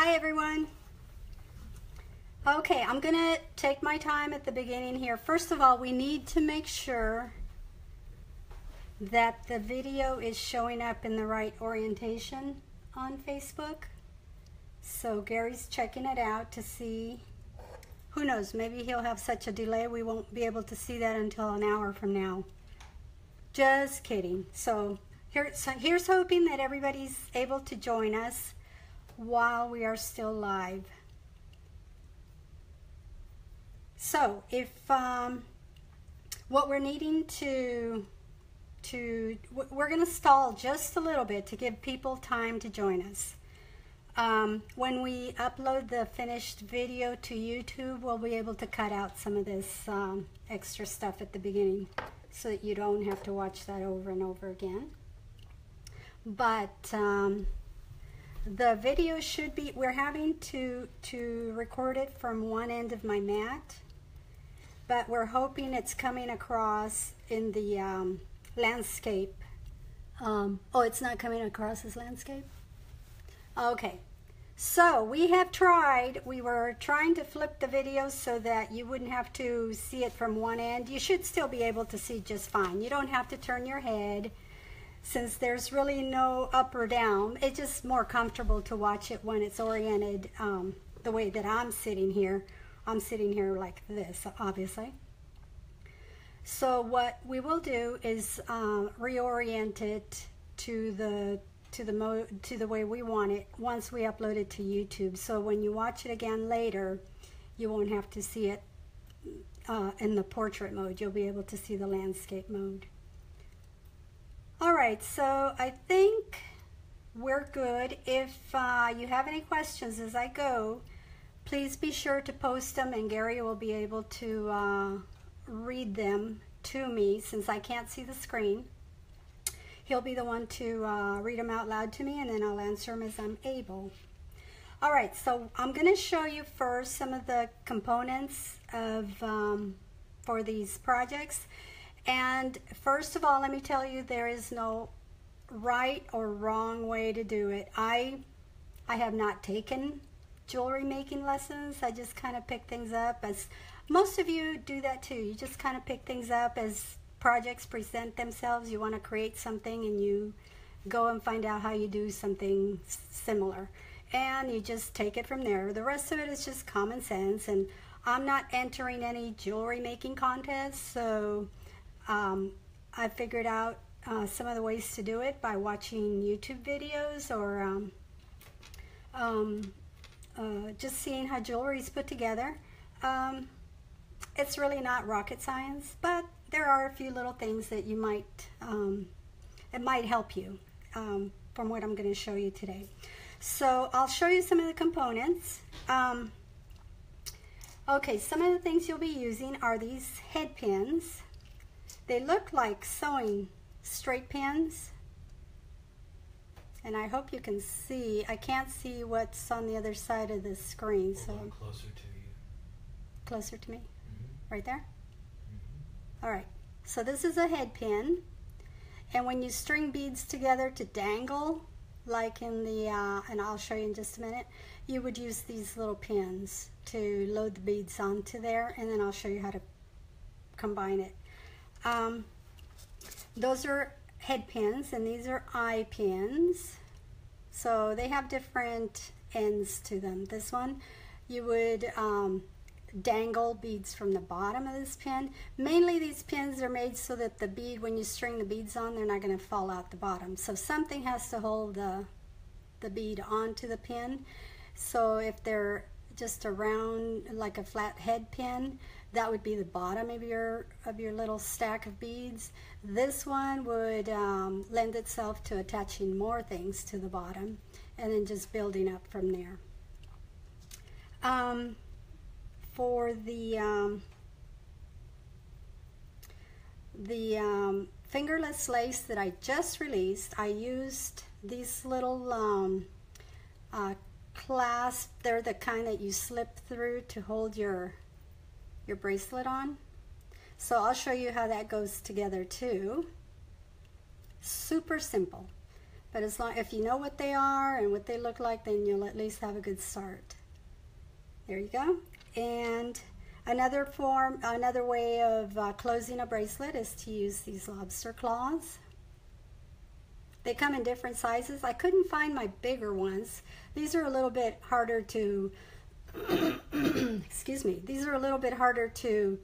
Hi everyone. Okay, I'm gonna take my time at the beginning here. First of all, we need to make sure that the video is showing up in the right orientation on Facebook. So Gary's checking it out to see, who knows, maybe he'll have such a delay we won't be able to see that until an hour from now. Just kidding. So here's hoping that everybody's able to join us while we are still live. So if what we're needing we're going to stall just a little bit to give people time to join us. When we upload the finished video to YouTube, we'll be able to cut out some of this extra stuff at the beginning so that you don't have to watch that over and over again. But the video should be, we're having to record it from one end of my mat, but we're hoping it's coming across in the landscape. Oh, it's not coming across as landscape? Okay, so we were trying to flip the video so that you wouldn't have to see it from one end. You should still be able to see just fine. You don't have to turn your head, since there's really no up or down. It's just more comfortable to watch it when it's oriented the way that I'm sitting here. I'm sitting here like this, obviously. So what we will do is reorient it to the way we want it once we upload it to YouTube. So when you watch it again later, you won't have to see it in the portrait mode. You'll be able to see the landscape mode. All right, so I think we're good. If you have any questions as I go, please be sure to post them, and Gary will be able to read them to me since I can't see the screen. He'll be the one to read them out loud to me, and then I'll answer them as I'm able. All right, so I'm going to show you first some of the components of for these projects. And first of all, let me tell you, there is no right or wrong way to do it. I have not taken jewelry making lessons. I just kind of pick things up, as most of you do that too. You just kind of pick things up as projects present themselves. You want to create something and you go and find out how you do something similar, and you just take it from there. The rest of it is just common sense, and I'm not entering any jewelry making contests, so I figured out some of the ways to do it by watching YouTube videos or just seeing how jewelry is put together. It's really not rocket science, but there are a few little things that you might, it might help you from what I'm going to show you today. So I'll show you some of the components. Okay, some of the things you'll be using are these head pins. They look like sewing straight pins, and I hope you can see. I can't see what's on the other side of the screen, so closer to you. Closer to me? Mm-hmm. Right there? Mm-hmm. All right, so this is a head pin, and when you string beads together to dangle, like in the, and I'll show you in just a minute, you would use these little pins to load the beads onto there, and then I'll show you how to combine it. Those are head pins, and these are eye pins. So they have different ends to them. This one, you would dangle beads from the bottom of this pin. Mainly these pins are made so that the bead, when you string the beads on, they're not going to fall out the bottom. So something has to hold the bead onto the pin. So if they're just a round, like a flat head pin, that would be the bottom of your little stack of beads. This one would lend itself to attaching more things to the bottom and then just building up from there. For the fingerless lace that I just released, I used these little clasp. They're the kind that you slip through to hold your bracelet on. So I'll show you how that goes together too. Super simple. But as long, if you know what they are and what they look like, then you'll at least have a good start. There you go. And another way of closing a bracelet is to use these lobster claws. They come in different sizes. I couldn't find my bigger ones. These are a little bit harder to, excuse me, these are a little bit harder to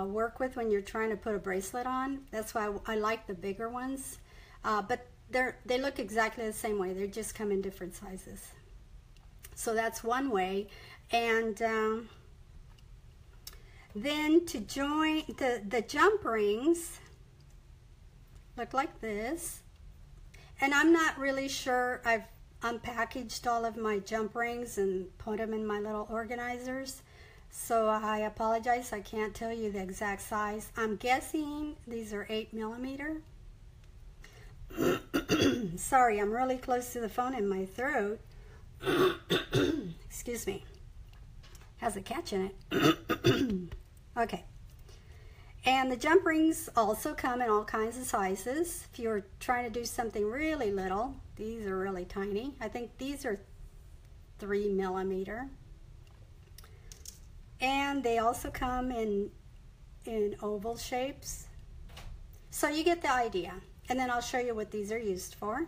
work with when you're trying to put a bracelet on. That's why I like the bigger ones. But they look exactly the same way. They just come in different sizes. So that's one way. And then to join the jump rings look like this. And I'm not really sure. I've unpackaged all of my jump rings and put them in my little organizers. So I apologize, I can't tell you the exact size. I'm guessing these are 8mm. Sorry, I'm really close to the phone in my throat. Excuse me. Has a catch in it. Okay. And the jump rings also come in all kinds of sizes. If you're trying to do something really little, these are really tiny. I think these are 3mm. And they also come in oval shapes. So you get the idea. And then I'll show you what these are used for.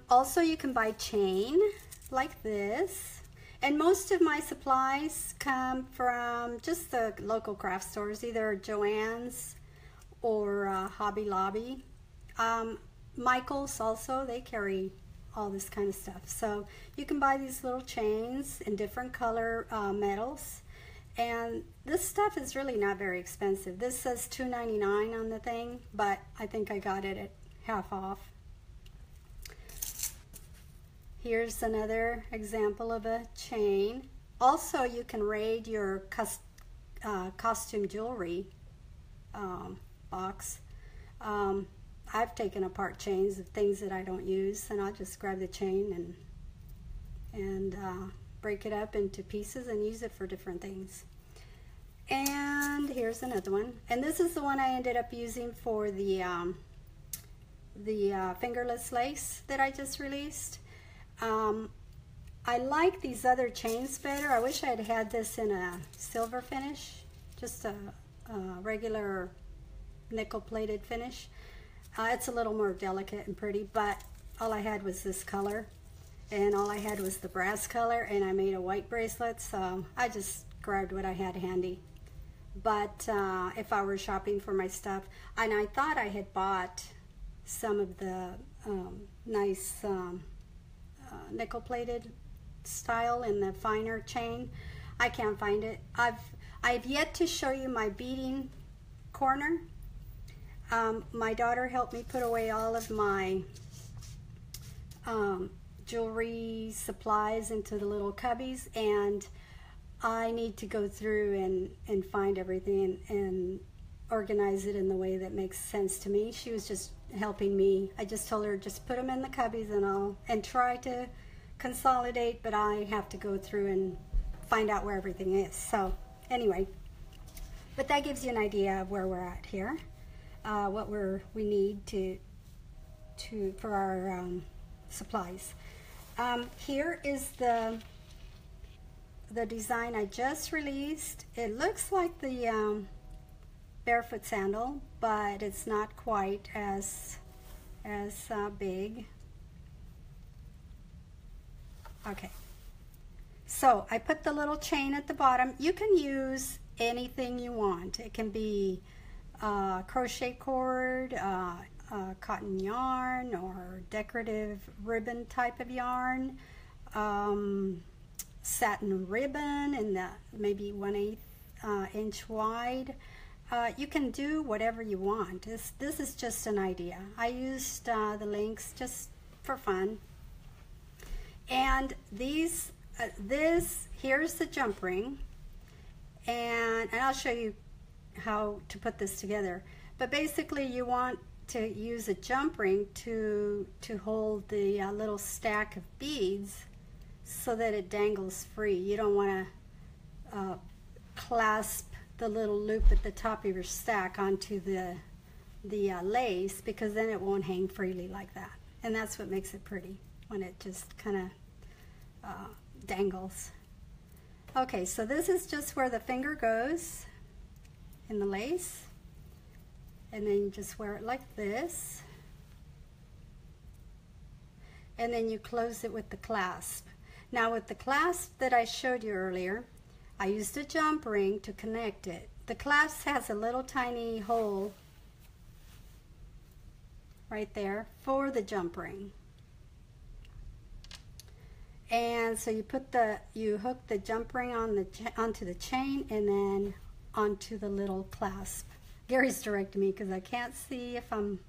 Also, you can buy chain like this. And most of my supplies come from just the local craft stores, either Joann's or Hobby Lobby. Michael's also, they carry all this kind of stuff. So you can buy these little chains in different color metals. And this stuff is really not very expensive. This says $2.99 on the thing, but I think I got it at half off. Here's another example of a chain. Also, you can raid your costume jewelry box. I've taken apart chains of things that I don't use, and I'll just grab the chain and break it up into pieces and use it for different things. And here's another one. And this is the one I ended up using for the fingerless lace that I just released. I like these other chains better. I wish I had had this in a silver finish, just a regular nickel-plated finish. It's a little more delicate and pretty, but all I had was this color, and all I had was the brass color, and I made a white bracelet, so I just grabbed what I had handy. But if I were shopping for my stuff, and I thought I had bought some of the nice nickel-plated style in the finer chain. I can't find it. I've yet to show you my beading corner. My daughter helped me put away all of my jewelry supplies into the little cubbies, and I need to go through and find everything and organize it in the way that makes sense to me. She was just helping me. I just told her, just put them in the cubbies and try to consolidate, but I have to go through and find out where everything is. So anyway, but that gives you an idea of where we're at here, what we need for our supplies. Here is the design I just released. It looks like the Barefoot Sandal, but it's not quite as big. Okay, so I put the little chain at the bottom. You can use anything you want. It can be crochet cord, cotton yarn, or decorative ribbon type of yarn, satin ribbon in the maybe 1/8 inch wide. You can do whatever you want. This is just an idea. I used the links just for fun. And here's the jump ring, and I'll show you how to put this together. But basically, you want to use a jump ring to hold the little stack of beads so that it dangles free. You don't want to clasp the little loop at the top of your stack onto the lace, because then it won't hang freely like that. And that's what makes it pretty, when it just kind of dangles. Okay, so this is just where the finger goes in the lace. And then you just wear it like this. And then you close it with the clasp. Now with the clasp that I showed you earlier, I used a jump ring to connect it. The clasp has a little tiny hole right there for the jump ring. And so you hook the jump ring on onto the chain and then onto the little clasp. Gary's directing me because I can't see if I'm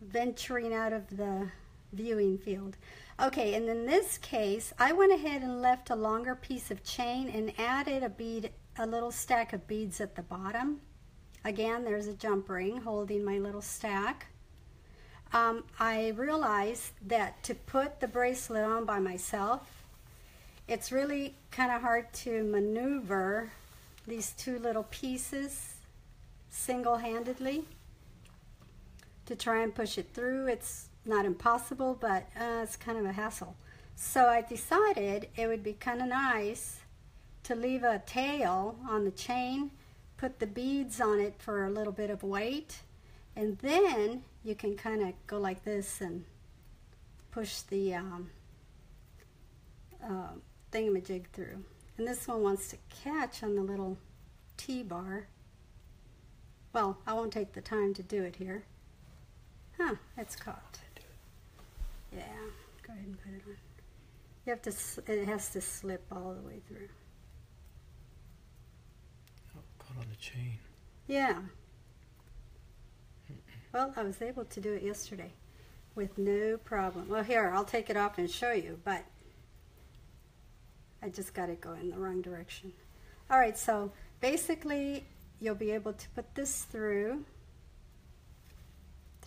venturing out of the viewing field. Okay, and in this case, I went ahead and left a longer piece of chain and added a little stack of beads at the bottom. Again, there's a jump ring holding my little stack. I realized that to put the bracelet on by myself, it's really kind of hard to maneuver these two little pieces single-handedly. To try and push it through, it's not impossible, but it's kind of a hassle. So I decided it would be kind of nice to leave a tail on the chain, put the beads on it for a little bit of weight, and then you can kind of go like this and push the thingamajig through. And this one wants to catch on the little T-bar. Well, I won't take the time to do it here. Huh, it's caught. Yeah, go ahead and put it on. You have to, it has to slip all the way through. Oh, caught on the chain. Yeah. Well, I was able to do it yesterday with no problem. Well, here, I'll take it off and show you, but I just got it going in the wrong direction. All right, so basically you'll be able to put this through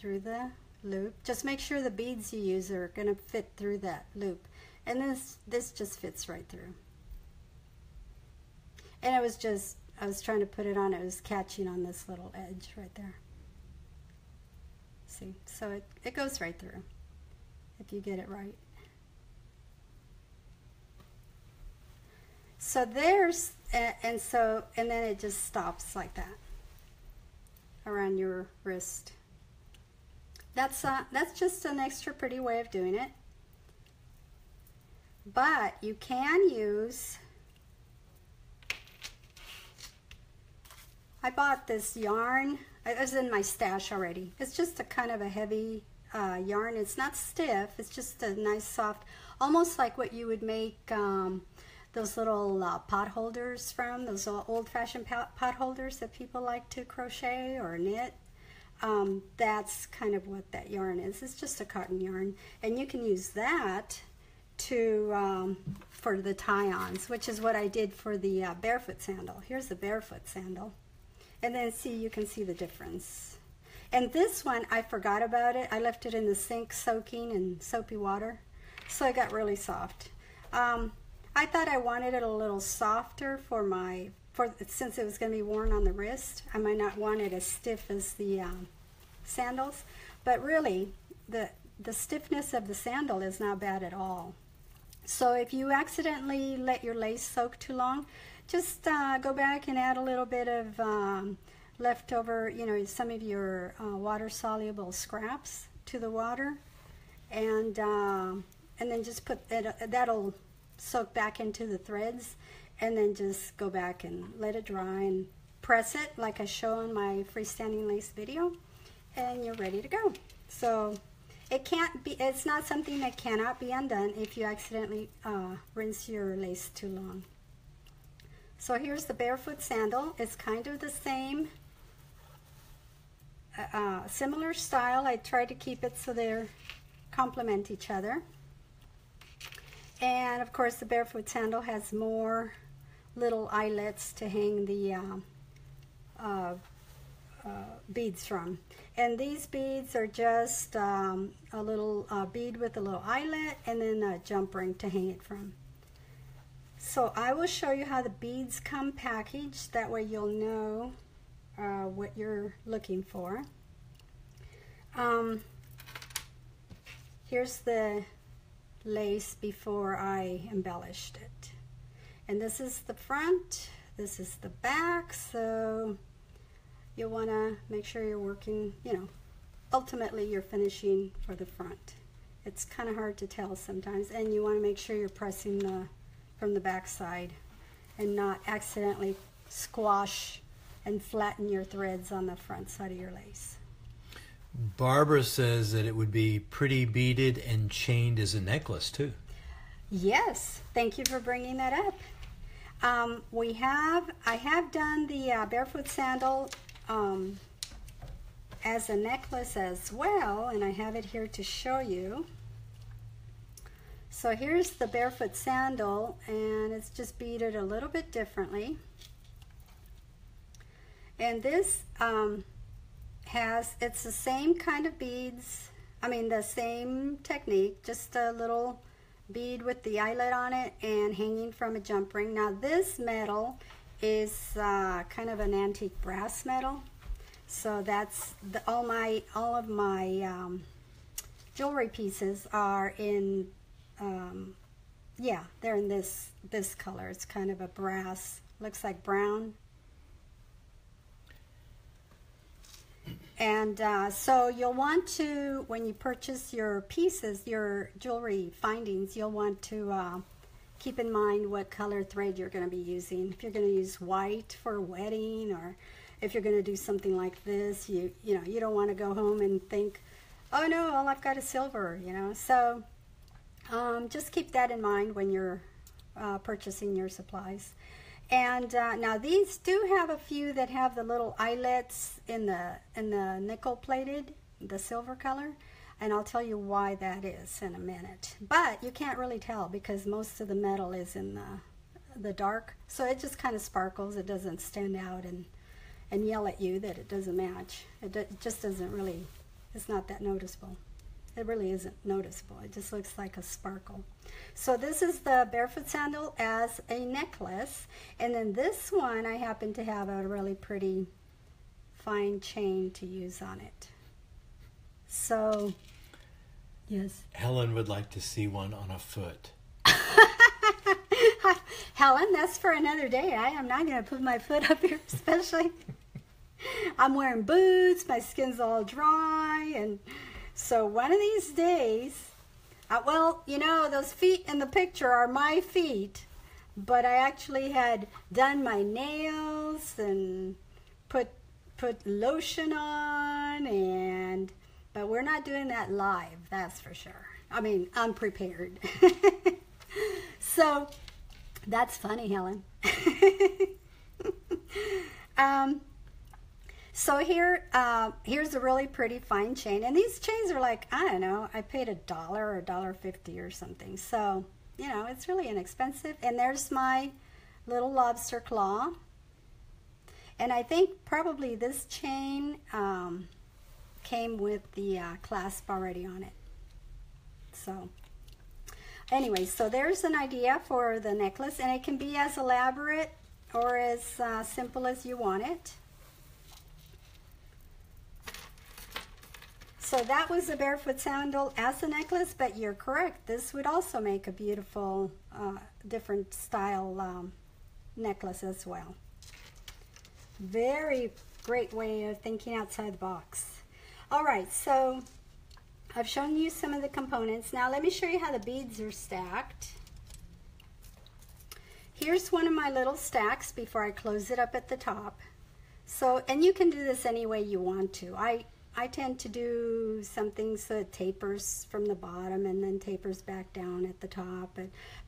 the loop. Just make sure the beads you use are going to fit through that loop. And this just fits right through. And it was just, I was trying to put it on, it was catching on this little edge right there. See, so it goes right through if you get it right. So there's, and then it just stops like that around your wrist. That's just an extra pretty way of doing it. But you can use, I bought this yarn. It was in my stash already. It's just a kind of a heavy yarn. It's not stiff. It's just a nice soft, almost like what you would make those little pot holders from, those old-fashioned pot holders that people like to crochet or knit. That's kind of what that yarn is. It's just a cotton yarn. And you can use that to for the tie-ons, which is what I did for the Barefoot Sandal. Here's the Barefoot Sandal. And then see, you can see the difference. And this one, I forgot about it. I left it in the sink soaking in soapy water, so it got really soft. I thought I wanted it a little softer since it was going to be worn on the wrist. I might not want it as stiff as the sandals, but really, the stiffness of the sandal is not bad at all. So if you accidentally let your lace soak too long, just go back and add a little bit of leftover, some of your water-soluble scraps to the water, and then just put that'll soak back into the threads, and then just go back and let it dry and press it like I show in my freestanding lace video, and you're ready to go. So it's not something that cannot be undone if you accidentally rinse your lace too long. So here's the Barefoot Sandal. It's kind of the same, similar style. I tried to keep it so they complement each other. And of course the Barefoot Sandal has more little eyelets to hang the beads from. And these beads are just a little bead with a little eyelet and then a jump ring to hang it from. So I will show you how the beads come packaged. That way you'll know what you're looking for. Here's the lace before I embellished it. And this is the front, this is the back, so you'll want to make sure you're working, you know, ultimately you're finishing for the front. It's kind of hard to tell sometimes, and you want to make sure you're pressing from the back side and not accidentally squash and flatten your threads on the front side of your lace. Barbara says that it would be pretty beaded and chained as a necklace too. Yes, thank you for bringing that up. I have done the Barefoot Sandal as a necklace as well, and I have it here to show you. So here's the Barefoot Sandal, and it's just beaded a little bit differently. And this it's the same kind of beads, the same technique, just a little bead with the eyelet on it and hanging from a jump ring. Now this metal is kind of an antique brass metal, so that's all of my jewelry pieces are in they're in this color. It's kind of a brass, looks like brown. And so you'll want to, when you purchase your pieces, your jewelry findings, you'll want to keep in mind what color thread you're going to be using. If you're going to use white for a wedding, or if you're going to do something like this, you don't want to go home and think, oh no, all I've got is silver, So just keep that in mind when you're purchasing your supplies. And now these do have a few that have the little eyelets in the nickel plated, the silver color, and I'll tell you why that is in a minute. But you can't really tell because most of the metal is in the dark, so it just kind of sparkles. It doesn't stand out and yell at you that it doesn't match. It just doesn't really, it's not that noticeable. It really isn't noticeable. It just looks like a sparkle. So this is the Barefoot Sandal as a necklace. And then this one, I happen to have a really pretty fine chain to use on it. So, yes. Helen would like to see one on a foot. Helen, that's for another day. I am not going to put my foot up here, especially. I'm wearing boots. My skin's all dry, and so one of these days, those feet in the picture are my feet, but I actually had done my nails and put lotion on, but we're not doing that live, that's for sure. Unprepared. So that's funny, Helen. So here's a really pretty fine chain, and these chains are like, I don't know, I paid $1 or $1.50 or something, so it's really inexpensive. And there's my little lobster claw, and I think probably this chain came with the clasp already on it. So anyway, so there's an idea for the necklace, and it can be as elaborate or as simple as you want it. So that was a Barefoot Sandal as a necklace, but you're correct. This would also make a beautiful, different style necklace as well. Very great way of thinking outside the box. All right, so I've shown you some of the components. Now let me show you how the beads are stacked. Here's one of my little stacks before I close it up at the top. So, and you can do this any way you want to. I tend to do something so it tapers from the bottom and then tapers back down at the top.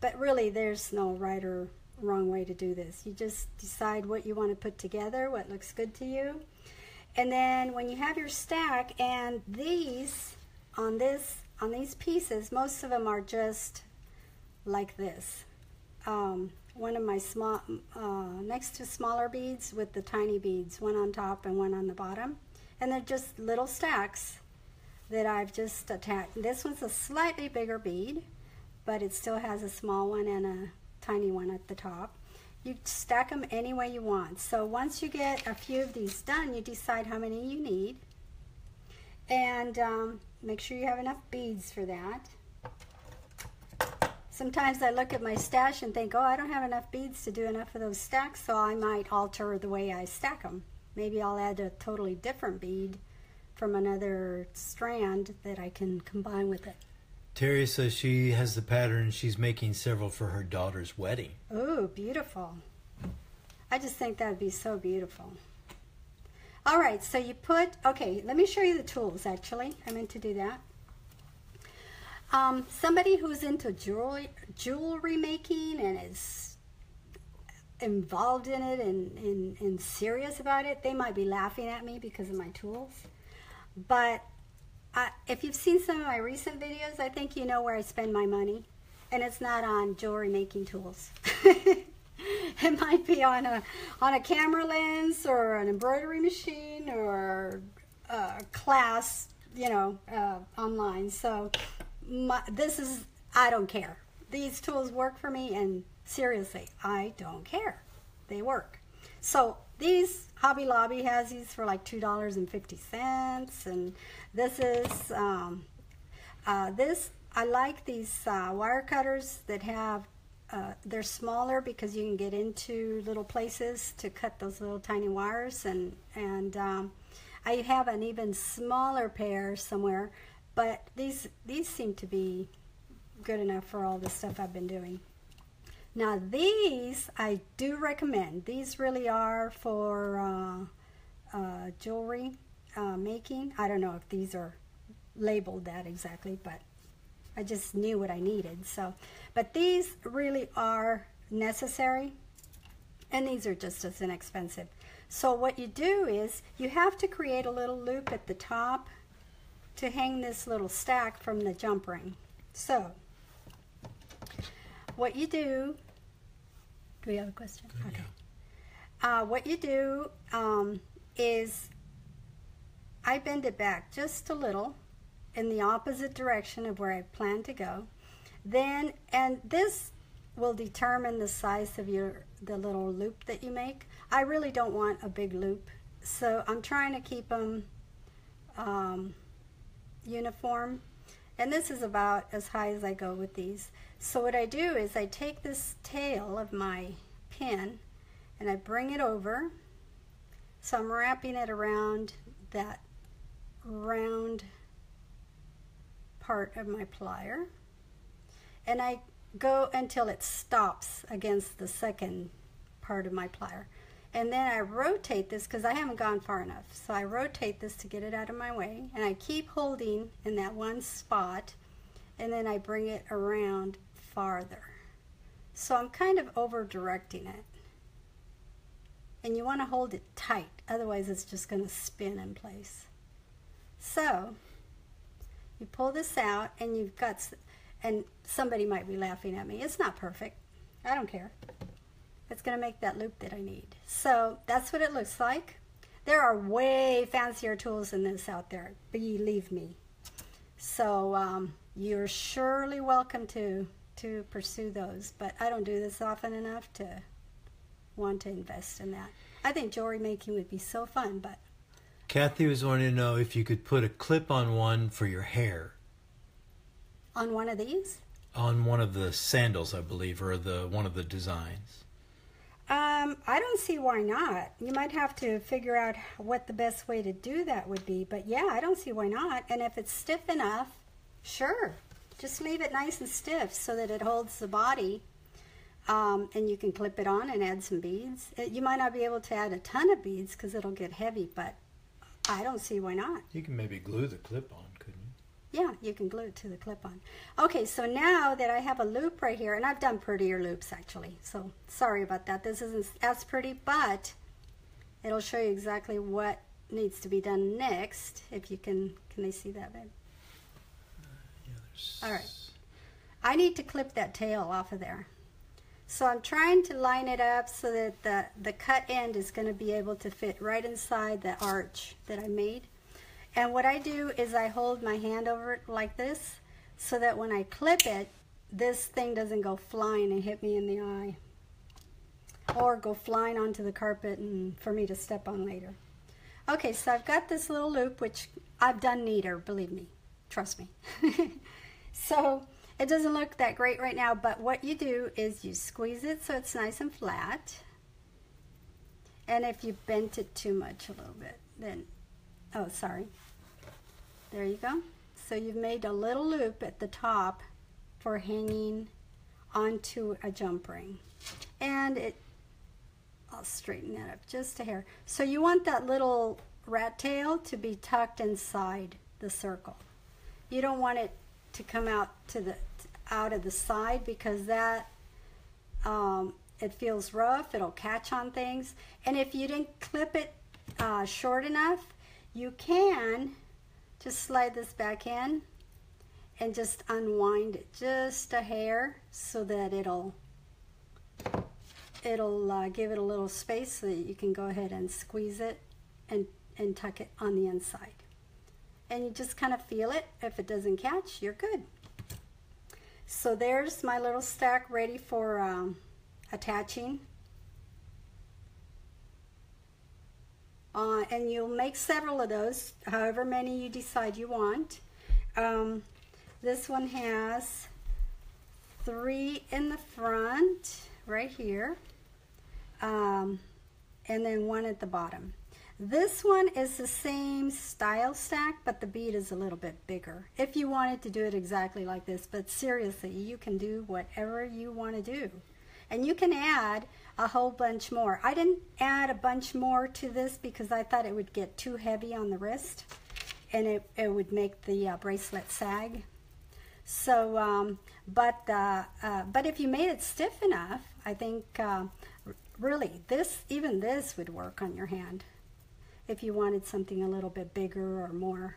But really, there's no right or wrong way to do this. You just decide what you want to put together, what looks good to you. And then when you have your stack, and these, on these pieces, most of them are just like this. One of my small, next to smaller beads with the tiny beads, one on top and one on the bottom. And they're just little stacks that I've just attached. This one's a slightly bigger bead, but it still has a small one and a tiny one at the top. You stack them any way you want. So once you get a few of these done, you decide how many you need. And make sure you have enough beads for that. Sometimes I look at my stash and think, oh, I don't have enough beads to do enough of those stacks, so I might alter the way I stack them. Maybe I'll add a totally different bead from another strand that I can combine with it. Terry says she has the pattern. She's making several for her daughter's wedding. Oh, beautiful. I just think that would be so beautiful. All right, so you put, okay, let me show you the tools, actually. I meant to do that. Somebody who's into jewelry making and is involved in it and serious about it, they might be laughing at me because of my tools. But if you've seen some of my recent videos, I think you know where I spend my money. And it's not on jewelry making tools. It might be on a camera lens or an embroidery machine or a class, you know, online. So I don't care. These tools work for me, and seriously, I don't care. They work. So these, Hobby Lobby has these for like $2.50, and this is I like these wire cutters that have. They're smaller because you can get into little places to cut those little tiny wires, and I have an even smaller pair somewhere, but these seem to be good enough for all the stuff I've been doing. Now these I do recommend. These really are for jewelry making. I don't know if these are labeled that exactly, but I just knew what I needed. So, but these really are necessary, and these are just as inexpensive. So what you do is you have to create a little loop at the top to hang this little stack from the jump ring. So what you do we have a question? Good, okay. Yeah. What you do is I bend it back just a little in the opposite direction of where I plan to go. Then, and this will determine the size of the little loop that you make. I really don't want a big loop, so I'm trying to keep them uniform. And this is about as high as I go with these. So what I do is I take this tail of my pin and I bring it over. So I'm wrapping it around that round part of my plier, and I go until it stops against the second part of my plier, and then I rotate this because I haven't gone far enough, so I rotate this to get it out of my way, and I keep holding in that one spot, and then I bring it around farther. So I'm kind of over directing it, and you want to hold it tight, otherwise it's just going to spin in place. So you pull this out, and you've got, and somebody might be laughing at me. It's not perfect. I don't care. It's going to make that loop that I need. So that's what it looks like. There are way fancier tools than this out there, believe me. So you're surely welcome to pursue those, but I don't do this often enough to want to invest in that. I think jewelry making would be so fun, but Kathy was wanting to know if you could put a clip on one for your hair. on one of these? On one of the sandals, I believe, or one of the designs. I don't see why not. You might have to figure out what the best way to do that would be, but yeah, I don't see why not. And if it's stiff enough, sure. Just leave it nice and stiff so that it holds the body, and you can clip it on and add some beads. You might not be able to add a ton of beads because it'll get heavy, but I don't see why not. You can maybe glue the clip on, couldn't you? Yeah, you can glue it to the clip-on. Okay, so now that I have a loop right here, and I've done prettier loops actually, so sorry about that. This isn't as pretty, but it'll show you exactly what needs to be done next. If you can they see that, babe? Yeah, all right. I need to clip that tail off of there. So I'm trying to line it up so that the cut end is going to be able to fit right inside the arch that I made. And what I do is I hold my hand over it like this so that when I clip it, this thing doesn't go flying and hit me in the eye or go flying onto the carpet and for me to step on later. Okay, so I've got this little loop which I've done neater, believe me, trust me. So it doesn't look that great right now, but what you do is you squeeze it so it's nice and flat. And if you bent it too much a little bit, then, oh, sorry. There you go. So you've made a little loop at the top for hanging onto a jump ring. And I'll straighten that up just a hair. So you want that little rat tail to be tucked inside the circle. You don't want it to come out of the side, because that it feels rough. It'll catch on things. And if you didn't clip it short enough, you can just slide this back in and just unwind it just a hair, so that it'll give it a little space so that you can go ahead and squeeze it and tuck it on the inside. And you just kind of feel it. If it doesn't catch, you're good. So there's my little stack ready for attaching. And you'll make several of those, however many you decide you want. This one has 3 in the front, right here, and then 1 at the bottom. This one is the same style stack, but the bead is a little bit bigger. If you wanted to do it exactly like this, but seriously, you can do whatever you want to do. And you can add a whole bunch more. I didn't add a bunch more to this because I thought it would get too heavy on the wrist, and it would make the bracelet sag. So, but if you made it stiff enough, I think really even this would work on your hand. If you wanted something a little bit bigger or more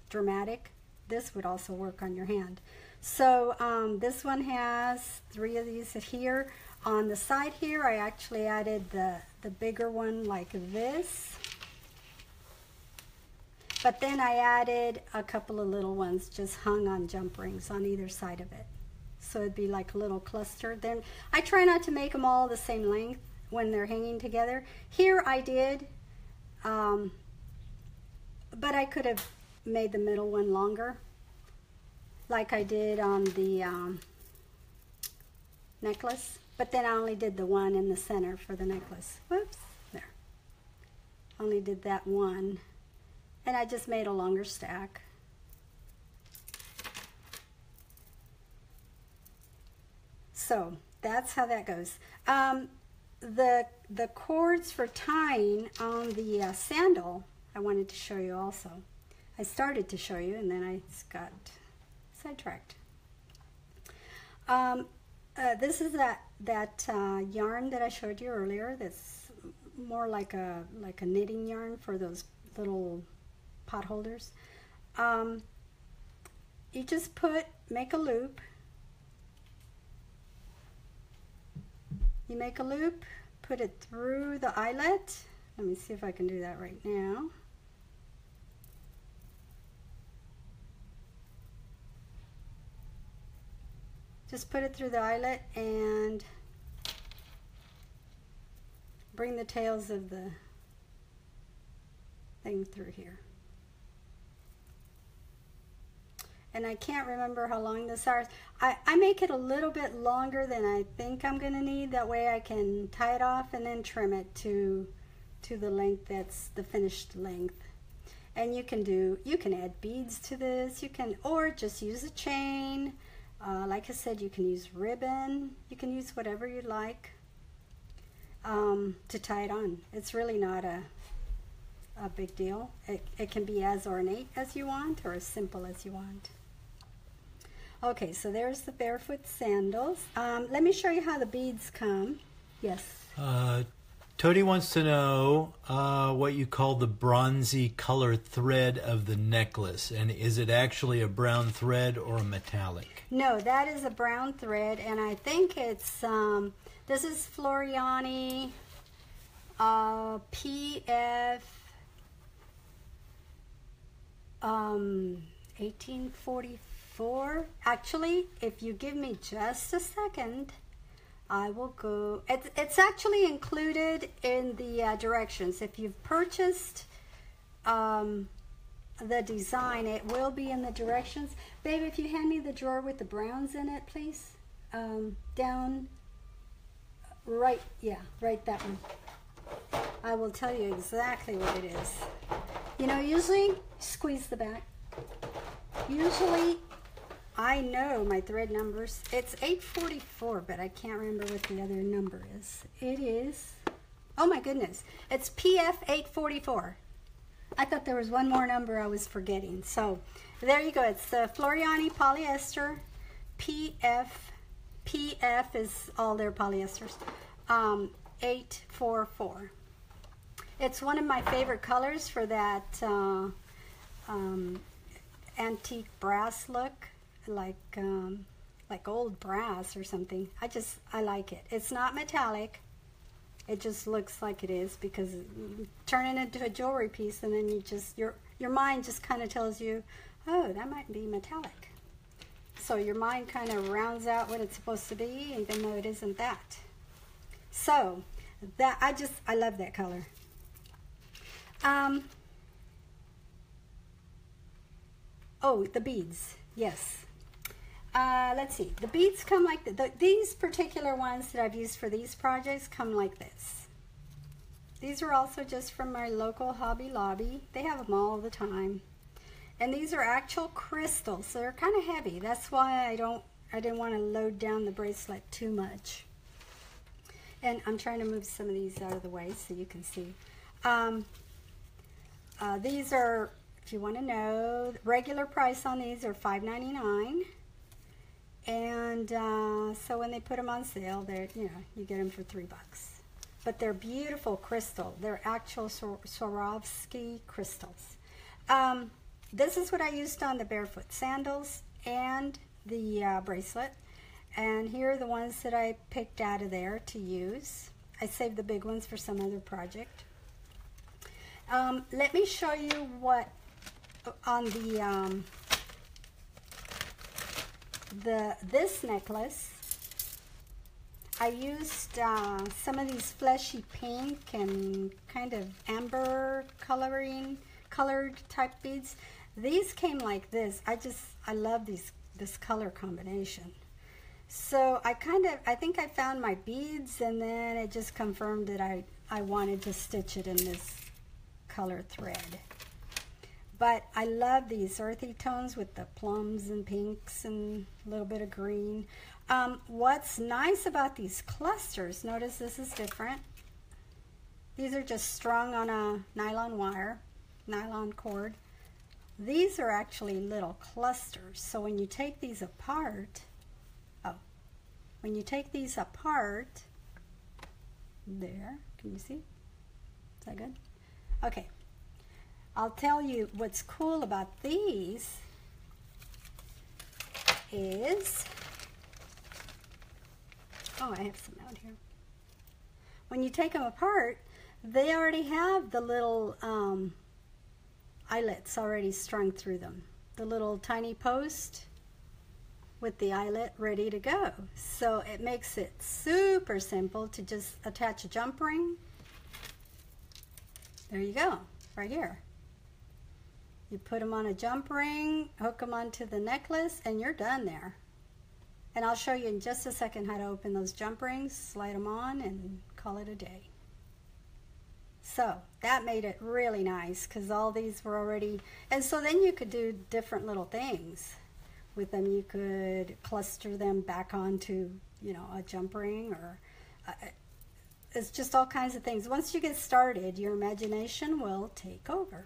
dramatic, this would also work on your hand. So this one has 3 of these here. On the side here, I actually added the bigger one like this. But then I added a couple of little ones just hung on jump rings on either side of it. So it'd be like a little cluster. Then I try not to make them all the same length when they're hanging together. Here I did, but I could have made the middle one longer, like I did on the necklace. But then I only did the one in the center for the necklace. Whoops, there. Only did that one. And I just made a longer stack. So that's how that goes. The cords for tying on the sandal, I wanted to show you also. I started to show you, and then I got sidetracked. This is that yarn that I showed you earlier. That's more like a knitting yarn for those little pot holders. You just make a loop. You make a loop, put it through the eyelet. Let me see if I can do that right now. Just put it through the eyelet and bring the tails of the thing through here. And I can't remember how long this is. I make it a little bit longer than I think I'm going to need. That way I can tie it off and then trim it to the length that's the finished length. And you can add beads to this. Or just use a chain. Like I said, you can use ribbon. You can use whatever you like to tie it on. It's really not a big deal. It can be as ornate as you want or as simple as you want. Okay, so there's the Barefoot Sandals. Let me show you how the beads come. Yes. Tody wants to know what you call the bronzy color thread of the necklace, and is it actually a brown thread or a metallic? No, that is a brown thread, and I think it's this is Floriani PF 1844. Actually, if you give me just a second, I will go. It's actually included in the directions. If you've purchased the design. It will be in the directions. Babe, if you hand me the drawer with the browns in it, please. Down, right, yeah, right that one. I will tell you exactly what it is. You know, usually, squeeze the back. Usually, I know my thread numbers. It's 844, but I can't remember what the other number is. It is, oh my goodness, it's PF 844. I thought there was one more number I was forgetting. So there you go. It's the Floriani polyester. PF is all their polyesters. 844. It's one of my favorite colors for that antique brass look, like old brass or something. I like it. It's not metallic. It just looks like it is, because you turn it into a jewelry piece, and then you just your mind just kind of tells you, oh, that might be metallic. So your mind kind of rounds out what it's supposed to be, even though it isn't that. So that I love that color. Oh, the beads. Yes. Let's see. The beads come like these particular ones that I've used for these projects come like this. These are also just from my local Hobby Lobby. They have them all the time. And these are actual crystals, so they're kind of heavy. That's why I didn't want to load down the bracelet too much. And I'm trying to move some of these out of the way so you can see. These are, if you want to know, regular price on these are $5.99. And so when they put them on sale, you get them for $3. But they're beautiful crystal. They're actual Swarovski crystals. This is what I used on the Barefoot Sandals and the bracelet. And here are the ones that I picked out of there to use. I saved the big ones for some other project. Let me show you what on this necklace. I used some of these fleshy pink and kind of amber colored type beads. These came like this. I love this color combination. So I think I found my beads, and then it just confirmed that I wanted to stitch it in this color thread. But I love these earthy tones with the plums and pinks and a little bit of green. What's nice about these clusters, notice this is different. These are just strung on a nylon cord. These are actually little clusters. So when you take these apart, there, can you see? Is that good? Okay. I'll tell you what's cool about these is, oh, I have some out here. When you take them apart, they already have the little eyelets already strung through them. The little tiny post with the eyelet ready to go. So it makes it super simple to just attach a jump ring. There you go, right here. You put them on a jump ring, hook them onto the necklace, and you're done there. And I'll show you in just a second how to open those jump rings, slide them on, and call it a day. So that made it really nice, because all these were already, and so then you could do different little things with them. You could cluster them back onto, a jump ring, or it's just all kinds of things. Once you get started, your imagination will take over.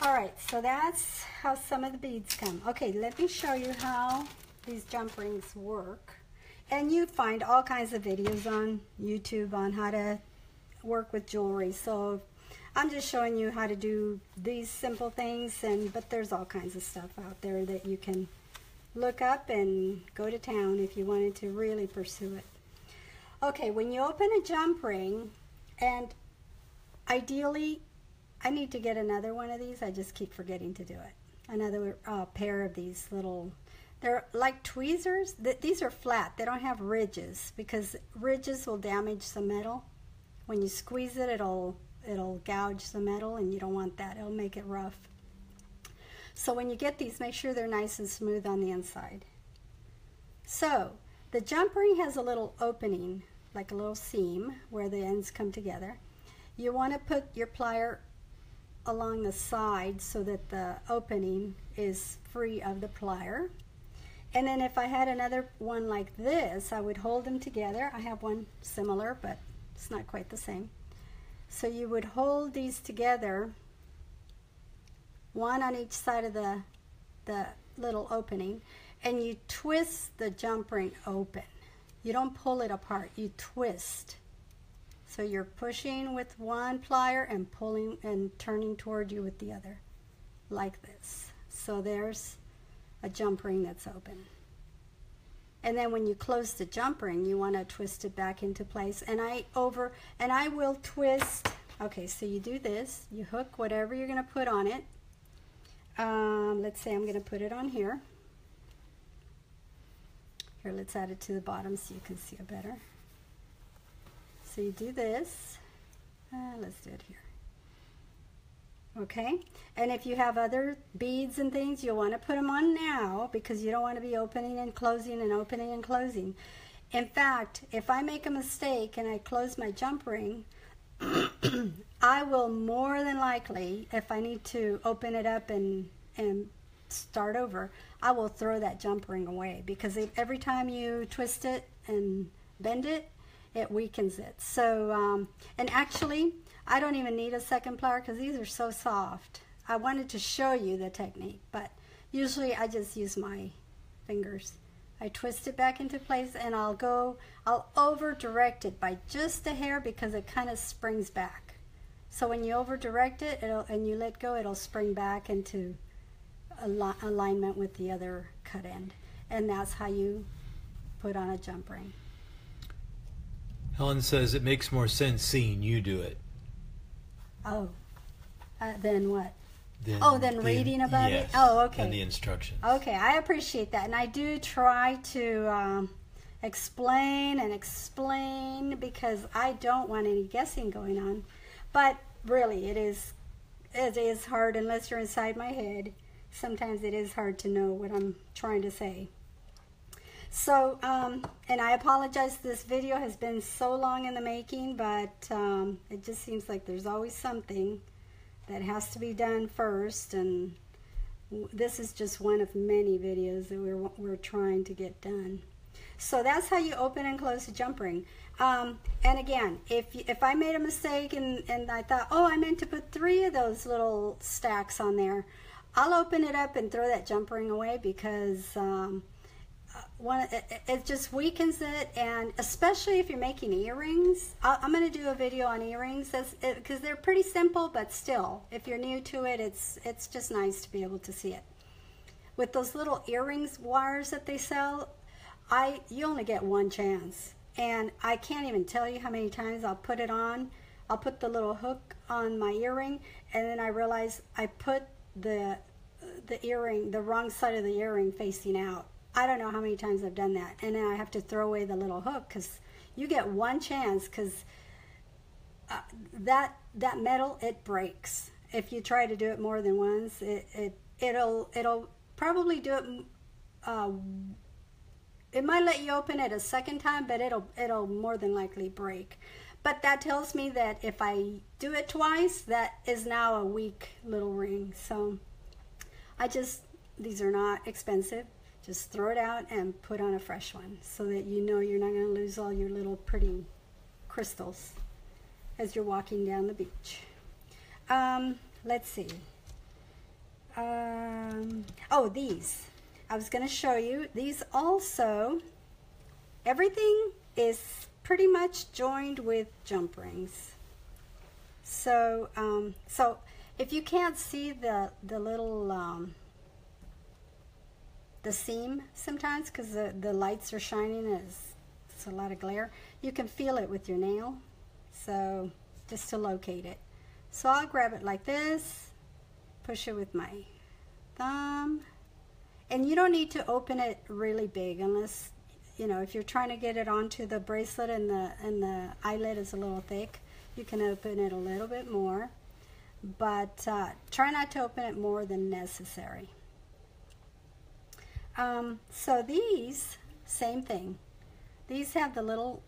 All right, so that's how some of the beads come. Okay, let me show you how these jump rings work. And you find all kinds of videos on YouTube on how to work with jewelry. So I'm just showing you how to do these simple things, but there's all kinds of stuff out there that you can look up and go to town if you wanted to really pursue it. Okay, when you open a jump ring, and ideally, I need to get another one of these. I just keep forgetting to do it. Another pair of these little, they're like tweezers. These are flat. They don't have ridges, because ridges will damage the metal. When you squeeze it, it'll it'll gouge the metal, and you don't want that. It'll make it rough. So when you get these, make sure they're nice and smooth on the inside. So the jump ring has a little opening, like a little seam where the ends come together. You want to put your plier along the side so that the opening is free of the plier. And then if I had another one like this, I would hold them together. I have one similar, but it's not quite the same. So you would hold these together, one on each side of the little opening, and you twist the jump ring open. You don't pull it apart, you twist. So you're pushing with one plier and pulling and turning toward you with the other, like this. So there's a jump ring that's open. And then when you close the jump ring, you want to twist it back into place. And I will twist. Okay, so you do this. You hook whatever you're going to put on it. Let's say I'm going to put it on here. Here, let's add it to the bottom so you can see it better. So you do this. Let's do it here. Okay, and if you have other beads and things, you'll want to put them on now, because you don't want to be opening and closing and opening and closing. In fact, if I make a mistake and I close my jump ring, I will more than likely, if I need to open it up and start over, I will throw that jump ring away, because every time you twist it and bend it, it weakens it. So, and actually, I don't even need a second plier because these are so soft. I wanted to show you the technique, but usually I just use my fingers. I twist it back into place, and I'll over direct it by just a hair, because it kind of springs back. So when you over direct it, and you let go, it'll spring back into alignment with the other cut end. And that's how you put on a jump ring. Helen says it makes more sense seeing you do it. Oh, then what? Then reading about it? Yes, Oh, okay. And the instructions. Okay, I appreciate that. And I do try to explain, because I don't want any guessing going on. But really, it is hard unless you're inside my head. Sometimes it is hard to know what I'm trying to say. So, and I apologize, this video has been so long in the making, but it just seems like there's always something that has to be done first, and this is just one of many videos that we're trying to get done. So that's how you open and close a jump ring. And again, if I made a mistake and I thought, oh, I meant to put 3 of those little stacks on there, I'll open it up and throw that jump ring away, because it just weakens it. And especially if you're making earrings, I'm going to do a video on earrings, because they're pretty simple, but still, if you're new to it, it's just nice to be able to see it. With those little earrings wires that they sell, you only get one chance, and I can't even tell you how many times I'll put it on. I'll put the little hook on my earring, and then I realize I put the earring, the wrong side of the earring facing out. I don't know how many times I've done that, and then I have to throw away the little hook, because you get one chance, because that metal, it breaks. If you try to do it more than once, it'll probably do it. It might let you open it a second time, but it'll more than likely break. But that tells me that if I do it twice, that is now a weak little ring. So these are not expensive. Just throw it out and put on a fresh one, so that you know you're not going to lose all your little pretty crystals as you're walking down the beach. Let's see. Oh, these. I was going to show you. These also, everything is pretty much joined with jump rings. So, if you can't see the little the seam sometimes, because the lights are shining and it's a lot of glare, you can feel it with your nail. So just to locate it. So I'll grab it like this, push it with my thumb, and you don't need to open it really big, unless, you know, if you're trying to get it onto the bracelet and the eyelet is a little thick. You can open it a little bit more, but try not to open it more than necessary. So these, same thing. These have the little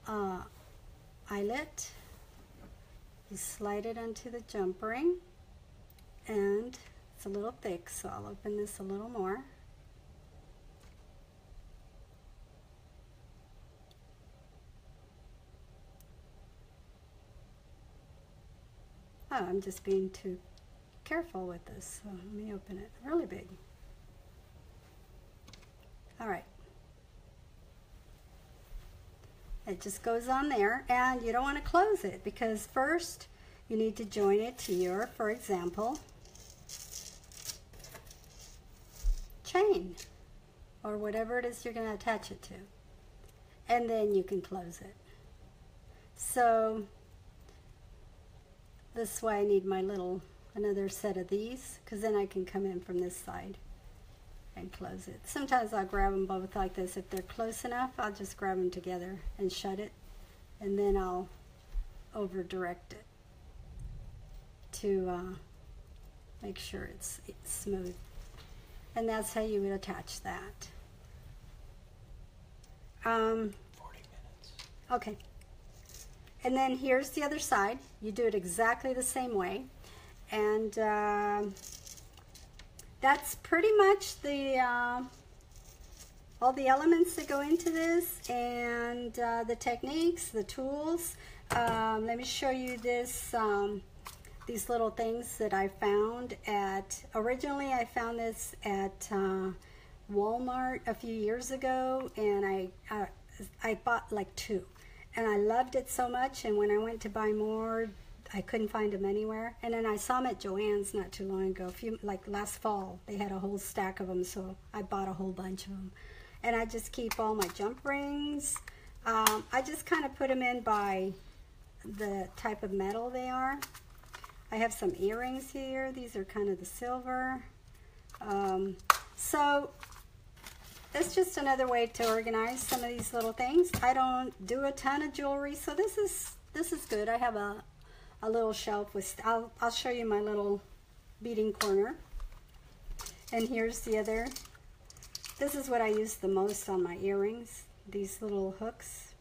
eyelet. You slide it onto the jump ring, and it's a little thick, so I'll open this a little more. Oh, I'm just being too careful with this, so let me open it really big. All right. It just goes on there, and you don't want to close it because first you need to join it to your, for example, chain or whatever it is you're going to attach it to, and then you can close it. So this way I need my another set of these, because then I can come in from this side and close it. Sometimes I'll grab them both like this. If they're close enough, I'll just grab them together and shut it, and then I'll over direct it to make sure it's smooth. And that's how you would attach that. 40 minutes. Okay. And then here's the other side. You do it exactly the same way. And that's pretty much the all the elements that go into this, and the techniques, the tools. Let me show you this. These little things that I found at, originally I found this at Walmart a few years ago, and I bought like 2, and I loved it so much, and when I went to buy more, I couldn't find them anywhere. And then I saw them at Joann's not too long ago, like last fall. They had a whole stack of them, so I bought a whole bunch of them. And I just keep all my jump rings. I just kind of put them in by the type of metal they are. I have some earrings here. These are kind of the silver. So it's just another way to organize some of these little things. I don't do a ton of jewelry, so this is good. I have a little shelf with, I'll show you my little beading corner. And here's the other. This is what I use the most on my earrings. These little hooks,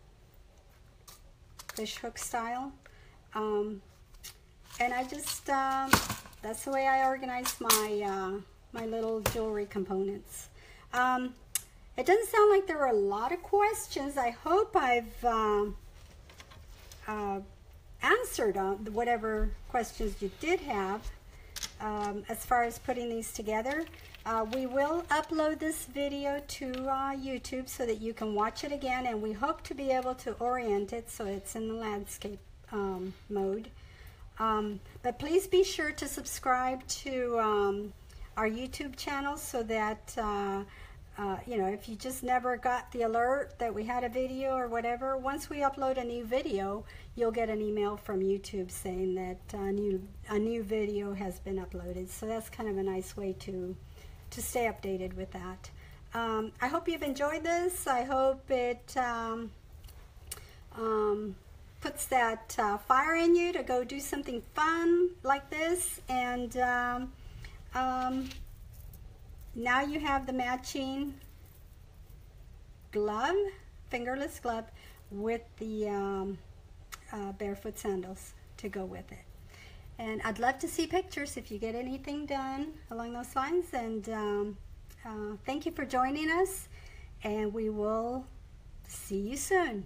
fish hook style. And I just, that's the way I organize my, my little jewelry components. It doesn't sound like there were a lot of questions. I hope I've answered whatever questions you did have as far as putting these together. We will upload this video to YouTube so that you can watch it again, and we hope to be able to orient it so it's in the landscape mode. But please be sure to subscribe to our YouTube channel so that you know, if you just never got the alert that we had a video or whatever, once we upload a new video, you'll get an email from YouTube saying that a new video has been uploaded. So that's kind of a nice way to stay updated with that. I hope you've enjoyed this. I hope it puts that fire in you to go do something fun like this. And now you have the matching glove, fingerless glove, with the barefoot sandals to go with it. And I'd love to see pictures if you get anything done along those lines. And thank you for joining us, and we will see you soon.